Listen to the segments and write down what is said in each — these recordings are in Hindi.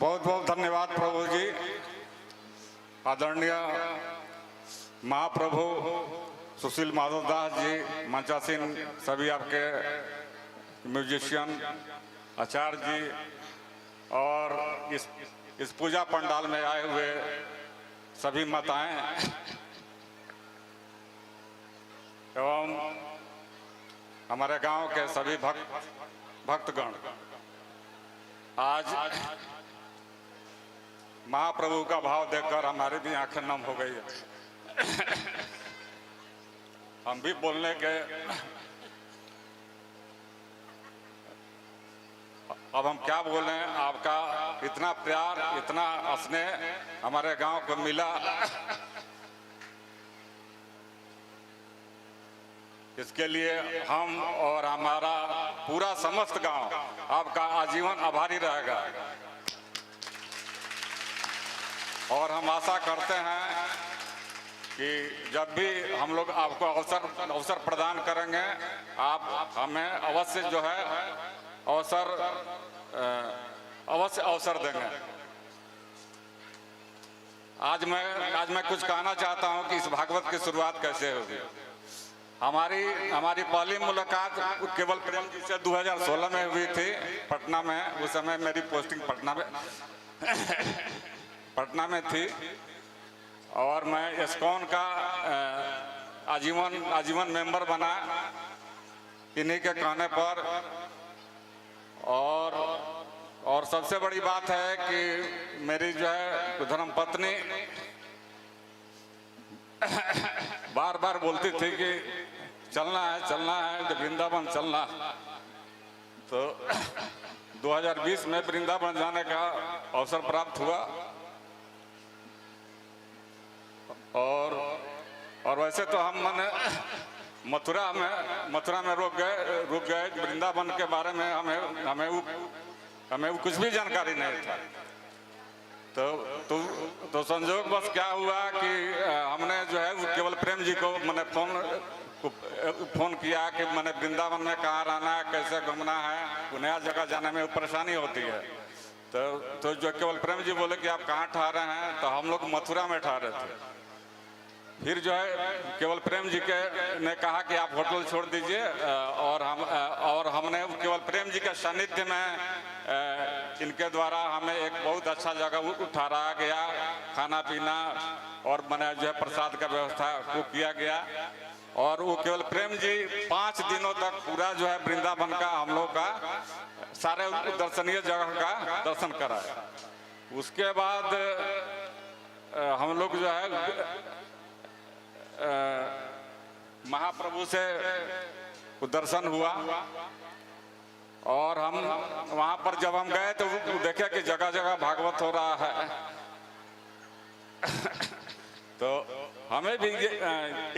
बहुत बहुत धन्यवाद प्रभु जी। आदरणीय महाप्रभु सुशील माधव दास जी, मंचासीन सभी आपके म्यूजिशियन, आचार्य जी और इस पूजा पंडाल में आए हुए सभी माताएं एवं हमारे गांव के सभी भक्तगण, आज महाप्रभु का भाव देखकर हमारी भी आंखें नम हो गई है। हम भी बोलने के अब हम क्या बोलें, आपका इतना प्यार, इतना स्नेह हमारे गांव को मिला, इसके लिए हम और हमारा पूरा समस्त गांव आपका आजीवन आभारी रहेगा। और हम आशा करते हैं कि जब भी हम लोग आपको अवसर प्रदान करेंगे, आप हमें अवश्य जो है अवसर देंगे। आज मैं कुछ कहना चाहता हूं कि इस भागवत की शुरुआत कैसे होगी। हमारी पहली मुलाकात केवल प्रेम जी से 2016 में हुई थी, पटना में। उस समय मेरी पोस्टिंग पटना में थी और मैं इस्कॉन का आजीवन मेंबर बना इन्हीं के कहने पर। और सबसे बड़ी बात है कि मेरी जो है धर्मपत्नी बार बार बोलती थी कि चलना है वृंदावन चलना। तो 2020 में वृंदावन जाने का अवसर प्राप्त हुआ और वैसे तो हम मथुरा में रुक गए। वृंदावन के बारे में हमें कुछ भी जानकारी नहीं था। तो संजोग बस क्या हुआ कि हमने जो है केवल प्रेम जी को मैंने फोन किया कि मैंने वृंदावन में कहाँ रहना है, कैसे घूमना है, नया जगह जाने में परेशानी होती है। तो जो केवल प्रेम जी बोले कि आप कहाँ ठहरे हैं, तो हम लोग मथुरा में ठहरे थे। फिर जो है केवल प्रेम जी ने कहा कि आप होटल छोड़ दीजिए और हमने केवल प्रेम जी के सानिध्य में इनके द्वारा हमें एक बहुत अच्छा जगह ठहराया गया। खाना पीना और मैंने जो है प्रसाद का व्यवस्था को किया गया। और वो केवल प्रेम जी 5 दिनों तक पूरा जो है वृंदावन का हम लोग का सारे दर्शनीय जगह का दर्शन कराया। उसके बाद हम लोग जो है महाप्रभु से दर्शन हुआ और हम वहां पर जब हम गए तो देखे कि जगह जगह भागवत हो रहा है। तो हमें भी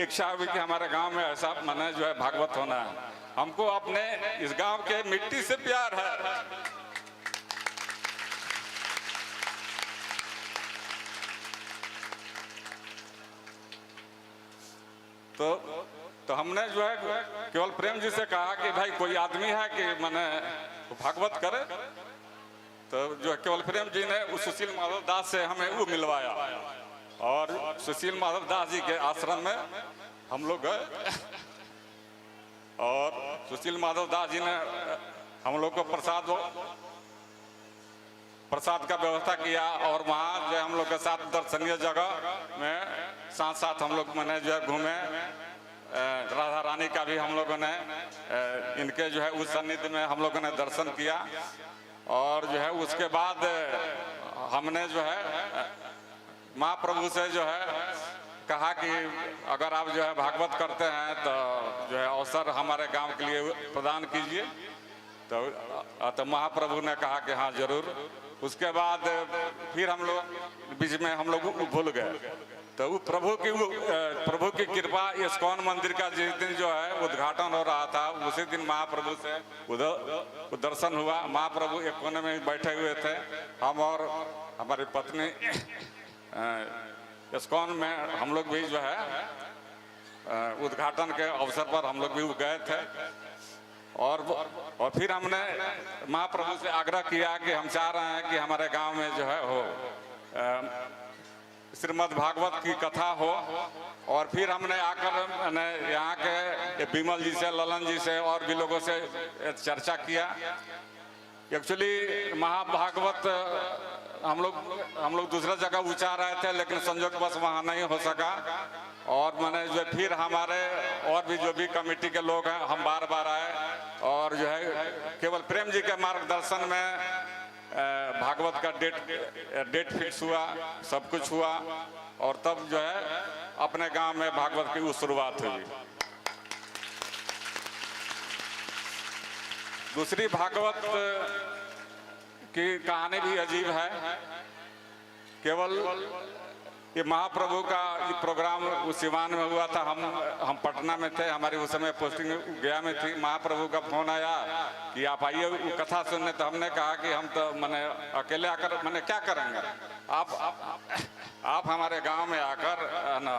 इच्छा हुई कि हमारे गांव में ऐसा माने जो है भागवत होना है। हमको अपने इस गांव के मिट्टी से प्यार है। तो हमने जो है केवल प्रेम जी से कहा कि भाई कोई आदमी है कि मैंने भागवत करे। तो जो है केवल प्रेम जी ने उस सुशील माधव दास से हमें वो मिलवाया और सुशील माधव दास जी के आश्रम में हम लोग गए और सुशील माधव दास जी ने हम लोग को प्रसाद का व्यवस्था किया। और वहाँ जो हम लोग के साथ दर्शनीय जगह में साथ हम लोग मैंने जो है घूमे। राधा रानी का भी हम लोगों ने इनके जो है उस सानिध्य में हम लोगों ने दर्शन किया। और जो है उसके बाद हमने जो है महाप्रभु से जो है कहा कि अगर आप जो है भागवत करते हैं तो जो है अवसर हमारे गांव के लिए प्रदान कीजिए। तो महाप्रभु ने कहा कि हाँ जरूर। उसके बाद फिर हम लोग बीच में हम लोग भूल गए। तो वो प्रभु की कृपा, इस्कॉन मंदिर का जिस दिन जो है उद्घाटन हो रहा था उसी दिन महाप्रभु से उधर दर्शन हुआ। महाप्रभु एक कोने में बैठे हुए थे, हम और हमारी पत्नी इस्कॉन में हम लोग भी जो है उद्घाटन के अवसर पर हम लोग भी गए थे। और फिर हमने महाप्रभु से आग्रह किया कि हम चाह रहे हैं कि हमारे गांव में जो है हो श्रीमद् भागवत की कथा हो। और फिर हमने आकर यहाँ के विमल जी से, ललन जी से और भी लोगों से चर्चा किया। एक्चुअली महाभागवत हम लोग दूसरा जगह उचार रहे थे, लेकिन संयोगवश वहाँ नहीं हो सका। और मैंने जो फिर हमारे और भी जो भी कमेटी के लोग हैं, हम बार बार आए और जो है केवल प्रेम जी के मार्गदर्शन में भागवत का डेट फिक्स हुआ, सब कुछ हुआ। और तब जो है अपने गांव में भागवत की शुरुआत हुई। दूसरी भागवत की कहानी भी अजीब है। केवल ये महाप्रभु का प्रोग्राम उस सिवान में हुआ था, हम पटना में थे, हमारी उस समय पोस्टिंग गया में थी। महाप्रभु का फोन आया कि आप आइए वो कथा सुनने। तो हमने कहा कि हम तो मैंने अकेले आकर मैंने क्या करेंगे, आप हमारे गांव में आकर ना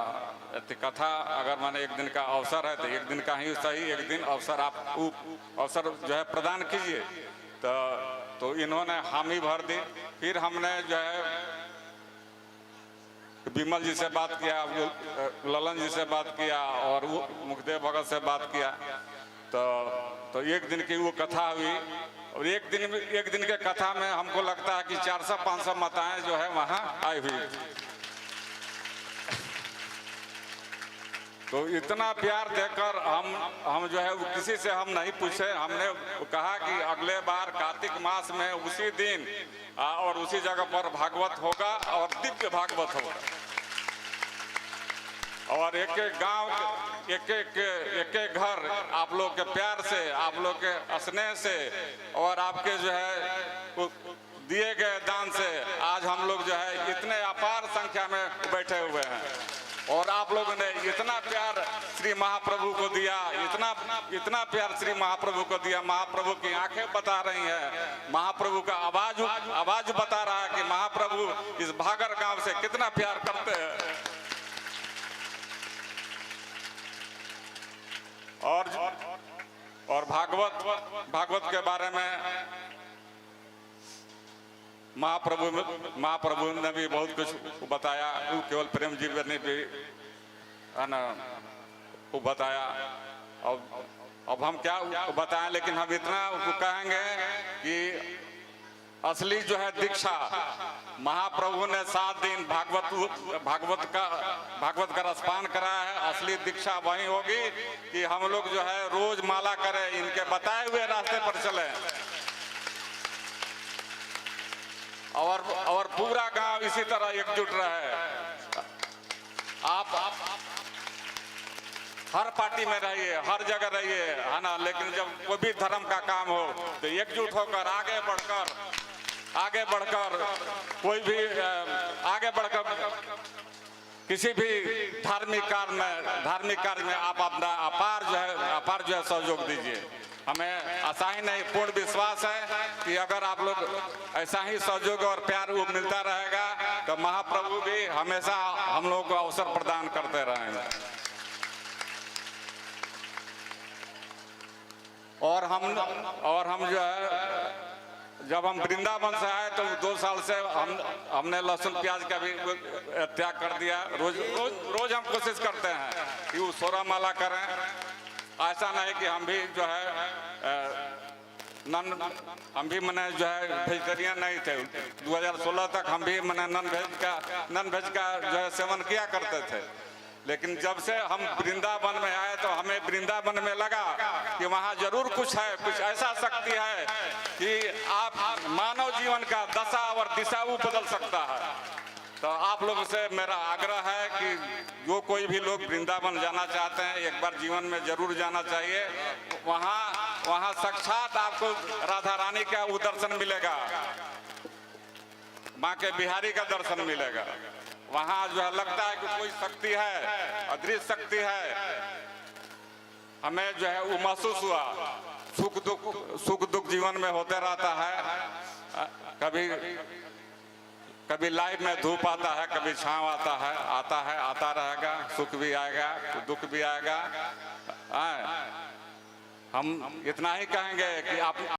कथा, अगर मैंने एक दिन का अवसर है तो एक दिन का ही सही, एक दिन अवसर आप अवसर जो है प्रदान कीजिए। तो इन्होंने हामी भर दी। फिर हमने जो है विमल जी से बात किया, ललन जी से बात किया और मुखदेव भगत से बात किया। तो एक दिन की वो कथा हुई। और एक दिन के कथा में हमको लगता है कि 400-500 माताएं जो है वहाँ आई हुई। तो इतना प्यार देकर हम जो है किसी से हम नहीं पूछे। हमने कहा कि अगले बार कार्तिक मास में उसी दिन और उसी जगह पर भागवत होगा और दिव्य भागवत होगा। और एक एक गांव, एक एक घर आप लोग के प्यार से, आप लोग के स्नेह से और आपके जो है दिए गए दान से आज हम लोग जो है इतने अपार संख्या में बैठे हुए हैं। और आप लोगों ने इतना प्यार श्री महाप्रभु को दिया, इतना प्यार श्री महाप्रभु को दिया। महाप्रभु की आंखें बता रही हैं, महाप्रभु का आवाज बता रहा है कि महाप्रभु इस भागर गांव से कितना प्यार करते हैं। और भागवत के बारे में महाप्रभु ने भी बहुत कुछ बताया। केवल प्रेम जी ने भी है ना वो बताया। अब हम क्या बताएं, लेकिन हम इतना कहेंगे कि असली जो है दीक्षा महाप्रभु ने 7 दिन भागवत का रसपान कराया है। असली दीक्षा वही होगी कि हम लोग जो है रोज माला करें, इनके बताए हुए रास्ते पर चलें और पूरा गांव इसी तरह एकजुट रहे। आप हर पार्टी में रहिए, हर जगह रहिए, है ना, लेकिन जब कोई भी धर्म का काम हो तो एकजुट होकर आगे बढ़कर कोई भी आगे बढ़कर किसी भी धार्मिक कार्य में आप अपना अपार जो है सहयोग दीजिए। हमें आशा ही नहीं, पूर्ण विश्वास है कि अगर आप लोग ऐसा ही सहयोग और प्यार वो मिलता रहेगा तो महाप्रभु भी हमेशा हम लोगों को अवसर प्रदान करते रहेंगे। और हम जो है जब हम वृंदावन से आए तो 2 साल से हमने लहसुन प्याज का भी त्याग कर दिया। रोज हम कोशिश करते हैं कि वो 16 माला करें। ऐसा नहीं कि हम भी जो है हम भी मैंने जो है वेजिटेरियन नहीं थे। 2016 तक हम भी मैंने नॉन वेज का जो है सेवन किया करते थे। लेकिन जब से हम वृंदावन में आए तो हमें वृंदावन में लगा कि वहाँ जरूर कुछ है, कुछ ऐसा शक्ति है कि आप मानव जीवन का दशा और दिशा वो बदल सकता है। तो आप लोगों से मेरा आग्रह है कि जो कोई भी लोग वृंदावन जाना चाहते हैं एक बार जीवन में जरूर जाना चाहिए। वहाँ साक्षात आपको राधा रानी का वो दर्शन मिलेगा, माँ के बिहारी का दर्शन मिलेगा। वहाँ जो है लगता है कि कोई शक्ति है, अदृश्य शक्ति है। हमें जो है वो महसूस हुआ। सुख दुख जीवन में होते रहता है। कभी लाइफ में धूप आता है, कभी छांव आता रहेगा। सुख भी आएगा, दुख भी आएगा। हम इतना ही कहेंगे कि आप